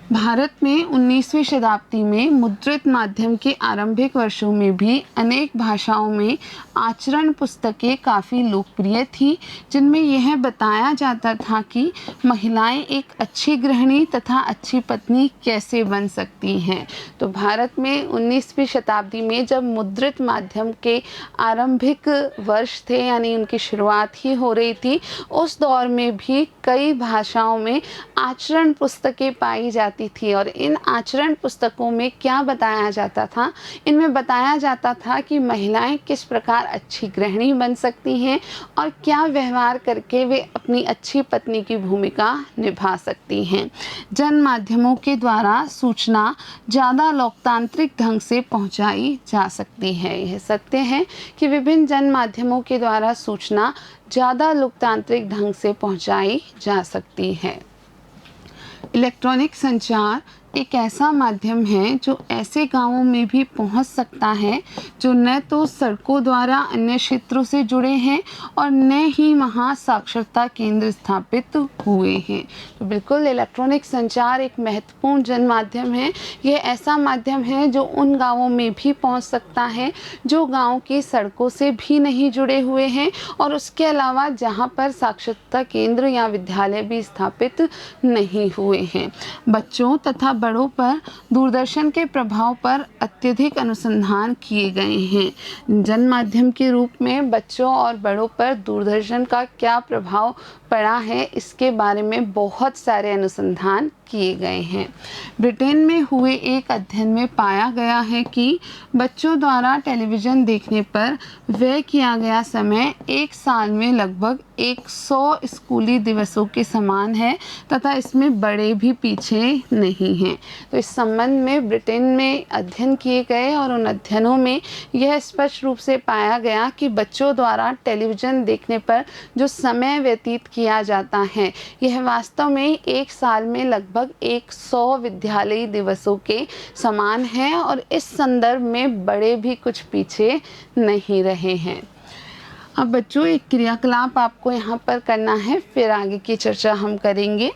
भारत में 19वीं शताब्दी में मुद्रित माध्यम के आरंभिक वर्षों में भी अनेक भाषाओं में आचरण पुस्तकें काफ़ी लोकप्रिय थीं, जिनमें यह बताया जाता था कि महिलाएं एक अच्छी गृहिणी तथा अच्छी पत्नी कैसे बन सकती हैं। तो भारत में 19वीं शताब्दी में जब मुद्रित माध्यम के आरंभिक वर्ष थे, यानी उनकी शुरुआत ही हो रही थी, उस दौर में भी कई भाषाओं में आचरण पुस्तकें पाई जाती थी। और इन आचरण पुस्तकों में क्या बताया जाता था? इनमें बताया जाता था कि महिलाएं किस प्रकार अच्छी गृहिणी बन सकती हैं और क्या व्यवहार करके वे अपनी अच्छी पत्नी की भूमिका निभा सकती हैं। जन माध्यमों के द्वारा सूचना ज़्यादा लोकतांत्रिक ढंग से पहुंचाई जा सकती है। यह सत्य है कि विभिन्न जन माध्यमों के द्वारा सूचना ज़्यादा लोकतांत्रिक ढंग से पहुंचाई जा सकती है। इलेक्ट्रॉनिक संचार एक ऐसा माध्यम है जो ऐसे गांवों में भी पहुंच सकता है जो न तो सड़कों द्वारा अन्य क्षेत्रों से जुड़े हैं और न ही वहां साक्षरता केंद्र स्थापित हुए हैं। तो बिल्कुल इलेक्ट्रॉनिक संचार एक महत्वपूर्ण जन माध्यम है। यह ऐसा माध्यम है जो उन गांवों में भी पहुंच सकता है जो गांव की सड़कों से भी नहीं जुड़े हुए हैं और उसके अलावा जहां पर साक्षरता केंद्र या विद्यालय भी स्थापित नहीं हुए हैं। बच्चों तथा बड़ों पर दूरदर्शन के प्रभाव पर अत्यधिक अनुसंधान किए गए हैं। जन माध्यम के रूप में बच्चों और बड़ों पर दूरदर्शन का क्या प्रभाव पड़ा है, इसके बारे में बहुत सारे अनुसंधान किए गए हैं। ब्रिटेन में हुए एक अध्ययन में पाया गया है कि बच्चों द्वारा टेलीविज़न देखने पर व्यय किया गया समय एक साल में लगभग 100 स्कूली दिवसों के समान है तथा इसमें बड़े भी पीछे नहीं हैं। तो इस संबंध में ब्रिटेन में अध्ययन किए गए और उन अध्ययनों में यह स्पष्ट रूप से पाया गया कि बच्चों द्वारा टेलीविज़न देखने पर जो समय व्यतीत किया जाता है यह वास्तव में एक साल में लगभग 100 विद्यालयी दिवसों के समान है और इस संदर्भ में बड़े भी कुछ पीछे नहीं रहे हैं। अब बच्चों एक क्रियाकलाप आपको यहाँ पर करना है, फिर आगे की चर्चा हम करेंगे।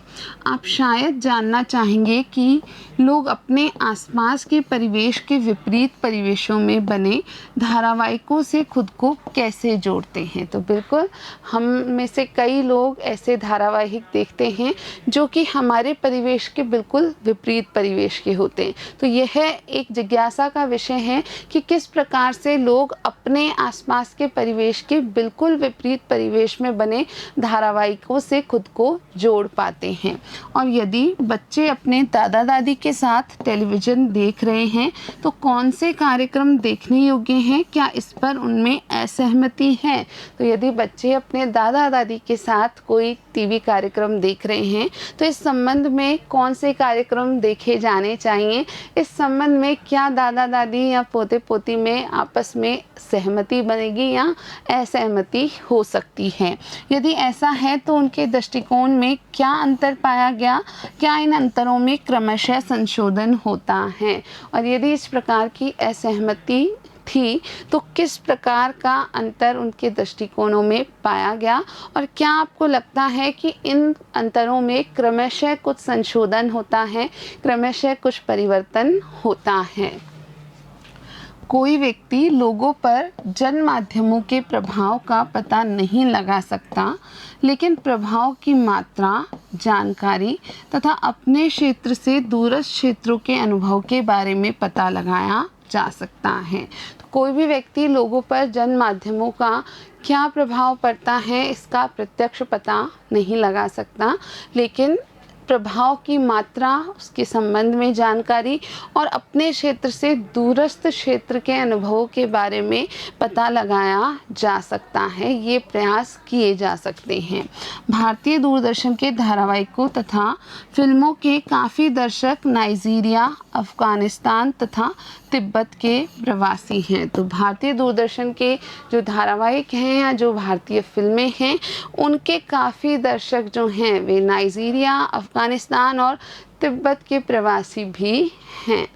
आप शायद जानना चाहेंगे कि लोग अपने आसपास के परिवेश के विपरीत परिवेशों में बने धारावाहिकों से खुद को कैसे जोड़ते हैं। तो बिल्कुल हम में से कई लोग ऐसे धारावाहिक देखते हैं जो कि हमारे परिवेश के बिल्कुल विपरीत परिवेश के होते हैं। तो यह एक जिज्ञासा का विषय है कि किस प्रकार से लोग अपने आसपास के परिवेश के बिल्कुल विपरीत परिवेश में बने धारावाहिकों से खुद को जोड़ पाते हैं। और यदि बच्चे अपने दादा दादी के साथ टेलीविज़न देख रहे हैं तो कौन से कार्यक्रम देखने योग्य हैं, क्या इस पर उनमें असहमति है। तो यदि बच्चे अपने दादा दादी के साथ कोई टीवी कार्यक्रम देख रहे हैं तो इस संबंध में कौन से कार्यक्रम देखे जाने चाहिए, इस संबंध में क्या दादा दादी या पोते पोती में आपस में सहमति बनेगी या असहमति हो सकती है। यदि ऐसा है तो उनके दृष्टिकोण में क्या अंतर पाया गया, क्या इन अंतरों में क्रमशः संशोधन होता है, और यदि इस प्रकार की असहमति थी तो किस प्रकार का अंतर उनके दृष्टिकोणों में पाया गया, और क्या आपको लगता है कि इन अंतरों में क्रमशः कुछ संशोधन होता है, क्रमशः कुछ परिवर्तन होता है। कोई व्यक्ति लोगों पर जन माध्यमों के प्रभाव का पता नहीं लगा सकता, लेकिन प्रभाव की मात्रा, जानकारी तथा अपने क्षेत्र से दूरस्थ क्षेत्रों के अनुभव के बारे में पता लगाया जा सकता है। तो कोई भी व्यक्ति लोगों पर जन माध्यमों का क्या प्रभाव पड़ता है इसका प्रत्यक्ष पता नहीं लगा सकता, लेकिन प्रभाव की मात्रा, उसके संबंध में जानकारी और अपने क्षेत्र से दूरस्थ क्षेत्र के अनुभवों के बारे में पता लगाया जा सकता है। ये प्रयास किए जा सकते हैं। भारतीय दूरदर्शन के धारावाहिकों तथा फिल्मों के काफ़ी दर्शक नाइजीरिया, अफ़गानिस्तान तथा तिब्बत के प्रवासी हैं। तो भारतीय दूरदर्शन के जो धारावाहिक हैं या जो भारतीय फिल्में हैं उनके काफ़ी दर्शक जो हैं वे नाइजीरिया, अफ़गानिस्तान और तिब्बत के प्रवासी भी हैं।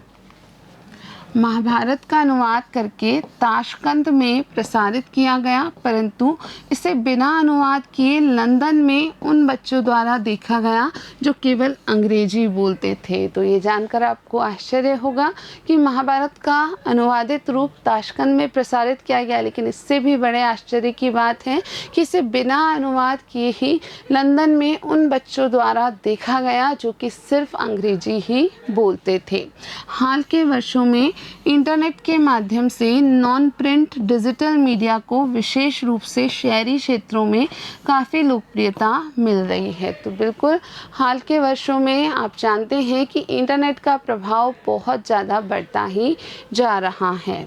महाभारत का अनुवाद करके ताशकंद में प्रसारित किया गया, परंतु इसे बिना अनुवाद किए लंदन में उन बच्चों द्वारा देखा गया जो केवल अंग्रेजी बोलते थे। तो ये जानकर आपको आश्चर्य होगा कि महाभारत का अनुवादित रूप ताशकंद में प्रसारित किया गया, लेकिन इससे भी बड़े आश्चर्य की बात है कि इसे बिना अनुवाद किए ही लंदन में उन बच्चों द्वारा देखा गया जो कि सिर्फ अंग्रेजी ही बोलते थे। हाल के वर्षों में इंटरनेट के माध्यम से नॉन प्रिंट डिजिटल मीडिया को विशेष रूप से शहरी क्षेत्रों में काफ़ी लोकप्रियता मिल रही है। तो बिल्कुल हाल के वर्षों में आप जानते हैं कि इंटरनेट का प्रभाव बहुत ज़्यादा बढ़ता ही जा रहा है।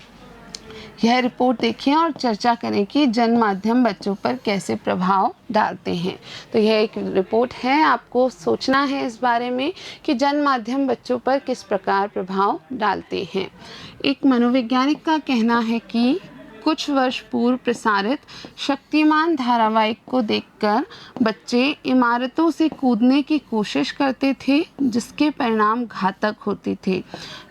यह रिपोर्ट देखें और चर्चा करें कि जन माध्यम बच्चों पर कैसे प्रभाव डालते हैं। तो यह एक रिपोर्ट है, आपको सोचना है इस बारे में कि जन माध्यम बच्चों पर किस प्रकार प्रभाव डालते हैं। एक मनोवैज्ञानिक का कहना है कि कुछ वर्ष पूर्व प्रसारित शक्तिमान धारावाहिक को देखकर बच्चे इमारतों से कूदने की कोशिश करते थे, जिसके परिणाम घातक होते थे।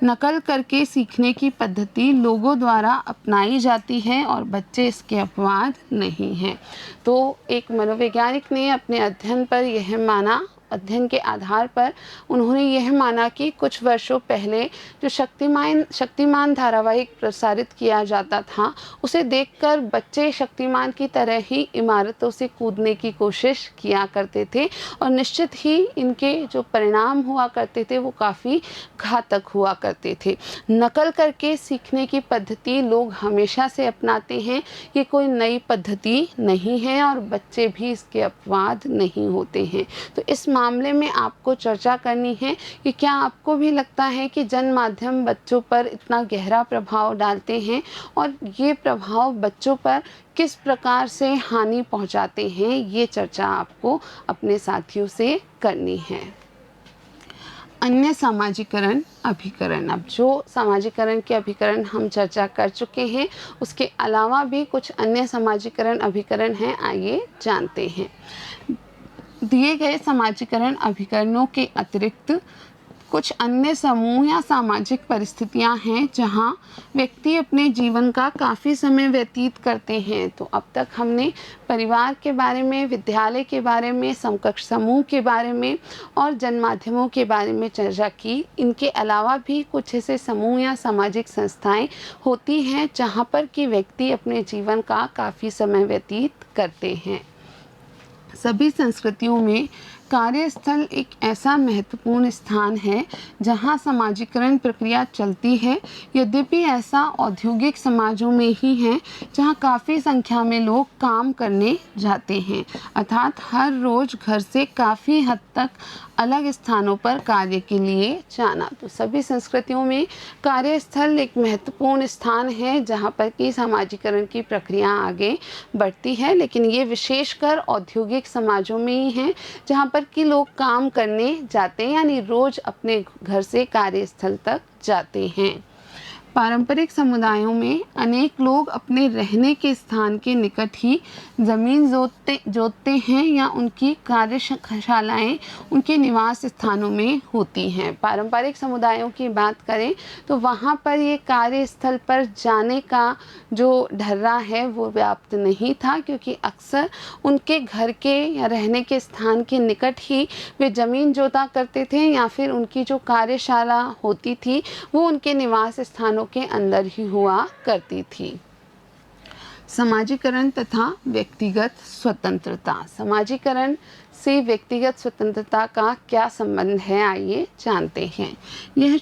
नकल करके सीखने की पद्धति लोगों द्वारा अपनाई जाती है और बच्चे इसके अपवाद नहीं हैं। तो एक मनोवैज्ञानिक ने अपने अध्ययन पर यह माना अध्ययन के आधार पर उन्होंने यह माना कि कुछ वर्षों पहले जो शक्तिमान धारावाहिक प्रसारित किया जाता था, उसे देखकर बच्चे शक्तिमान की तरह ही इमारतों से कूदने की कोशिश किया करते थे और निश्चित ही इनके जो परिणाम हुआ करते थे वो काफ़ी घातक हुआ करते थे। नकल करके सीखने की पद्धति लोग हमेशा से अपनाते हैं, ये कोई नई पद्धति नहीं है और बच्चे भी इसके अपवाद नहीं होते हैं। तो इस मामले में आपको चर्चा करनी है कि क्या आपको भी लगता है कि जन माध्यम बच्चों पर इतना गहरा प्रभाव डालते हैं और ये प्रभाव बच्चों पर किस प्रकार से हानि पहुंचाते हैं, ये चर्चा आपको अपने साथियों से करनी है। अन्य सामाजिकरण अभिकरण। अब जो सामाजिकरण के अभिकरण हम चर्चा कर चुके हैं, उसके अलावा भी कुछ अन्य सामाजिकरण अभिकरण हैं, आइए जानते हैं। दिए गए सामाजिकरण अभिकरणों के अतिरिक्त कुछ अन्य समूह या सामाजिक परिस्थितियां हैं जहां व्यक्ति अपने जीवन का काफ़ी समय व्यतीत करते हैं। तो अब तक हमने परिवार के बारे में, विद्यालय के बारे में, समकक्ष समूह के बारे में और जनमाध्यमों के बारे में चर्चा की। इनके अलावा भी कुछ ऐसे समूह या सामाजिक संस्थाएं होती हैं जहां पर कि व्यक्ति अपने जीवन का काफ़ी समय व्यतीत करते हैं। सभी संस्कृतियों में कार्यस्थल एक ऐसा महत्वपूर्ण स्थान है जहां समाजीकरण प्रक्रिया चलती है। यद्यपि ऐसा औद्योगिक समाजों में ही है जहां काफ़ी संख्या में लोग काम करने जाते हैं, अर्थात हर रोज़ घर से काफ़ी हद तक अलग स्थानों पर कार्य के लिए जाना। तो सभी संस्कृतियों में कार्यस्थल एक महत्वपूर्ण स्थान है जहाँ पर कि सामाजिकरण की प्रक्रिया आगे बढ़ती है, लेकिन ये विशेषकर औद्योगिक समाजों में ही है जहाँ पर कि लोग काम करने जाते हैं, यानी रोज़ अपने घर से कार्यस्थल तक जाते हैं। पारंपरिक समुदायों में अनेक लोग अपने रहने के स्थान के निकट ही ज़मीन जोतते हैं या उनकी कार्यशालाएं उनके निवास स्थानों में होती हैं। पारंपरिक समुदायों की बात करें तो वहाँ पर ये कार्यस्थल पर जाने का जो ढर्रा है वो व्याप्त नहीं था, क्योंकि अक्सर उनके घर के या रहने के स्थान के निकट ही वे ज़मीन जोता करते थे या फिर उनकी जो कार्यशाला होती थी वो उनके निवास स्थानों के अंदर ही हुआ करती थी। समाजीकरण तथा व्यक्तिगत स्वतंत्रता। समाजीकरण से व्यक्तिगत स्वतंत्रता का क्या संबंध है, आइए जानते हैं। यह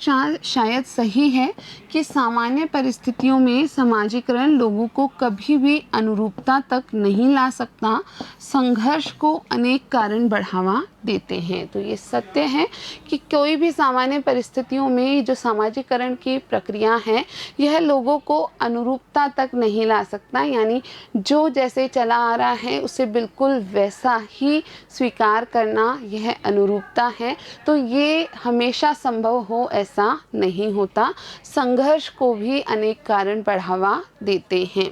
शायद सही है कि सामान्य परिस्थितियों में समाजीकरण लोगों को कभी भी अनुरूपता तक नहीं ला सकता, संघर्ष को अनेक कारण बढ़ावा देते हैं। तो ये सत्य है कि कोई भी सामान्य परिस्थितियों में जो सामाजीकरण की प्रक्रिया है यह लोगों को अनुरूपता तक नहीं ला सकता, यानी जो जैसे चला आ रहा है उसे बिल्कुल वैसा ही स्वीकार करना यह अनुरूपता है। तो ये हमेशा संभव हो ऐसा नहीं होता, संघर्ष को भी अनेक कारण बढ़ावा देते हैं।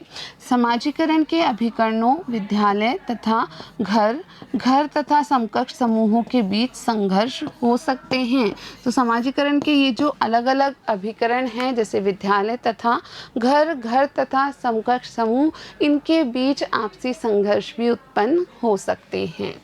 समाजीकरण के अभिकरणों विद्यालय तथा घर तथा समकक्ष समूहों के बीच संघर्ष हो सकते हैं। तो समाजीकरण के ये जो अलग अलग अभिकरण हैं जैसे विद्यालय तथा घर तथा समकक्ष समूह, इनके बीच आपसी संघर्ष भी उत्पन्न हो सकते हैं।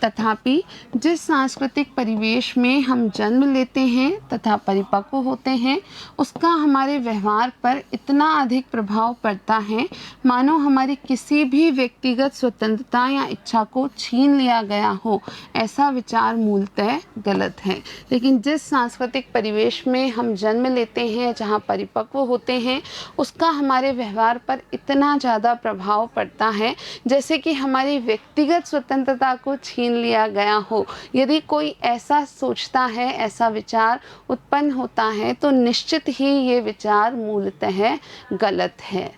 तथापि जिस सांस्कृतिक परिवेश में हम जन्म लेते हैं तथा परिपक्व होते हैं उसका हमारे व्यवहार पर इतना अधिक प्रभाव पड़ता है मानो हमारी किसी भी व्यक्तिगत स्वतंत्रता या इच्छा को छीन लिया गया हो। ऐसा विचार मूलतः गलत है। लेकिन जिस सांस्कृतिक परिवेश में हम जन्म लेते हैं, जहाँ परिपक्व होते हैं, उसका हमारे व्यवहार पर इतना ज़्यादा प्रभाव पड़ता है जैसे कि हमारी व्यक्तिगत स्वतंत्रता को छीन लिया गया हो। यदि कोई ऐसा सोचता है, ऐसा विचार उत्पन्न होता है, तो निश्चित ही ये विचार मूलतः गलत है।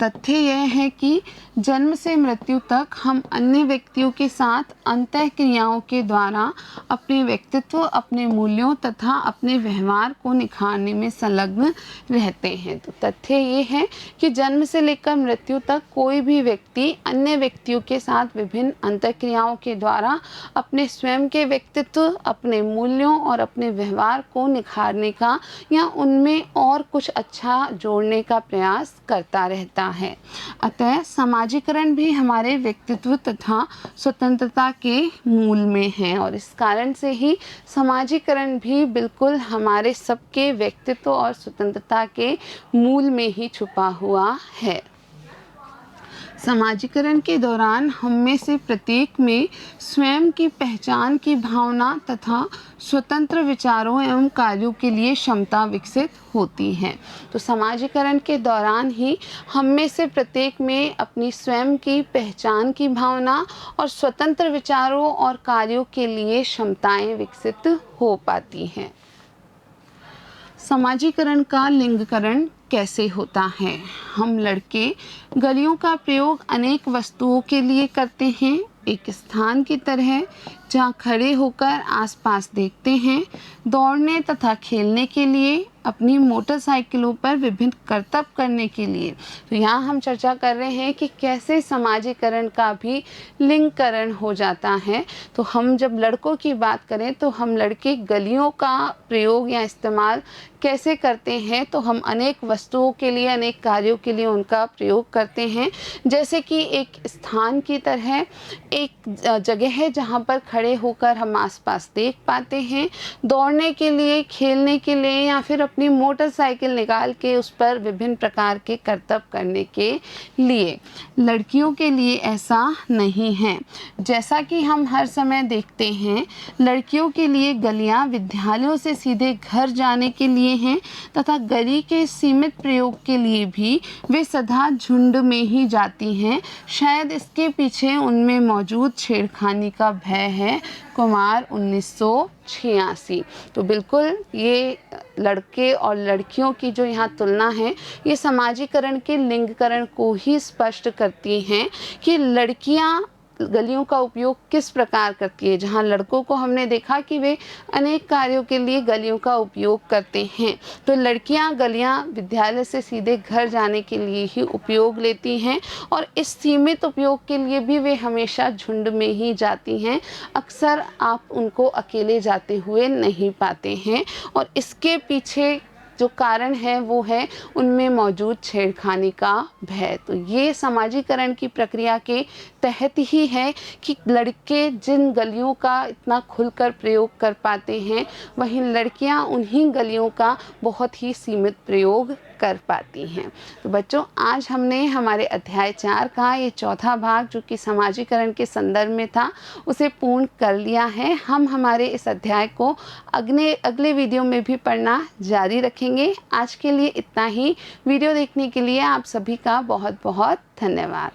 तथ्य यह है कि जन्म से मृत्यु तक हम अन्य व्यक्तियों के साथ अंतःक्रियाओं के द्वारा अपने व्यक्तित्व, अपने मूल्यों तथा अपने व्यवहार को निखारने में संलग्न रहते हैं। तो तथ्य ये है कि जन्म से लेकर मृत्यु तक कोई भी व्यक्ति अन्य व्यक्तियों के साथ विभिन्न अंतःक्रियाओं के द्वारा अपने स्वयं के व्यक्तित्व, अपने मूल्यों और अपने व्यवहार को निखारने का या उनमें और कुछ अच्छा जोड़ने का प्रयास करता रहता होता है। अतः समाजीकरण भी हमारे व्यक्तित्व तथा स्वतंत्रता के मूल में है और इस कारण से ही समाजीकरण भी बिल्कुल हमारे सबके व्यक्तित्व और स्वतंत्रता के मूल में ही छुपा हुआ है। समाजीकरण के दौरान हम में से प्रत्येक में स्वयं की पहचान की भावना तथा स्वतंत्र विचारों एवं कार्यों के लिए क्षमता विकसित होती है। तो समाजीकरण के दौरान ही हम में से प्रत्येक में अपनी स्वयं की पहचान की भावना और स्वतंत्र विचारों और कार्यों के लिए क्षमताएं विकसित हो पाती हैं। समाजीकरण का लिंगकरण कैसे होता है? हम लड़के गलियों का प्रयोग अनेक वस्तुओं के लिए करते हैं, एक स्थान की तरह जहाँ खड़े होकर आसपास देखते हैं, दौड़ने तथा खेलने के लिए, अपनी मोटरसाइकिलों पर विभिन्न करतब करने के लिए। तो यहाँ हम चर्चा कर रहे हैं कि कैसे समाजीकरण का भी लिंगकरण हो जाता है। तो हम जब लड़कों की बात करें तो हम लड़के गलियों का प्रयोग या इस्तेमाल कैसे करते हैं? तो हम अनेक वस्तुओं के लिए, अनेक कार्यों के लिए उनका प्रयोग करते हैं। जैसे कि एक स्थान की तरह एक जगह है जहाँ पर खड़े होकर हम आसपास देख पाते हैं, दौड़ने के लिए, खेलने के लिए या फिर अपनी मोटरसाइकिल निकाल के उस पर विभिन्न प्रकार के करतब करने के लिए। लड़कियों के लिए ऐसा नहीं है। जैसा कि हम हर समय देखते हैं, लड़कियों के लिए गलियां विद्यालयों से सीधे घर जाने के लिए हैं तथा गली के सीमित प्रयोग के लिए भी वे सदा झुंड में ही जाती हैं। शायद इसके पीछे उनमें मौजूद छेड़खानी का भय है। कुमार 1986। तो बिल्कुल ये लड़के और लड़कियों की जो यहाँ तुलना है, ये समाजीकरण के लिंगकरण को ही स्पष्ट करती हैं कि लड़कियाँ गलियों का उपयोग किस प्रकार करती है। जहाँ लड़कों को हमने देखा कि वे अनेक कार्यों के लिए गलियों का उपयोग करते हैं, तो लड़कियाँ गलियाँ विद्यालय से सीधे घर जाने के लिए ही उपयोग लेती हैं और इस सीमित उपयोग के लिए भी वे हमेशा झुंड में ही जाती हैं। अक्सर आप उनको अकेले जाते हुए नहीं पाते हैं और इसके पीछे जो कारण है वो है उनमें मौजूद छेड़खानी का भय। तो ये समाजीकरण की प्रक्रिया के तहत ही है कि लड़के जिन गलियों का इतना खुलकर प्रयोग कर पाते हैं, वहीं लड़कियां उन्हीं गलियों का बहुत ही सीमित प्रयोग कर पाती हैं। तो बच्चों, आज हमने हमारे अध्याय 4 का ये चौथा भाग जो कि समाजीकरण के संदर्भ में था, उसे पूर्ण कर लिया है। हम हमारे इस अध्याय को अगले वीडियो में भी पढ़ना जारी रखेंगे। आज के लिए इतना ही। वीडियो देखने के लिए आप सभी का बहुत बहुत धन्यवाद।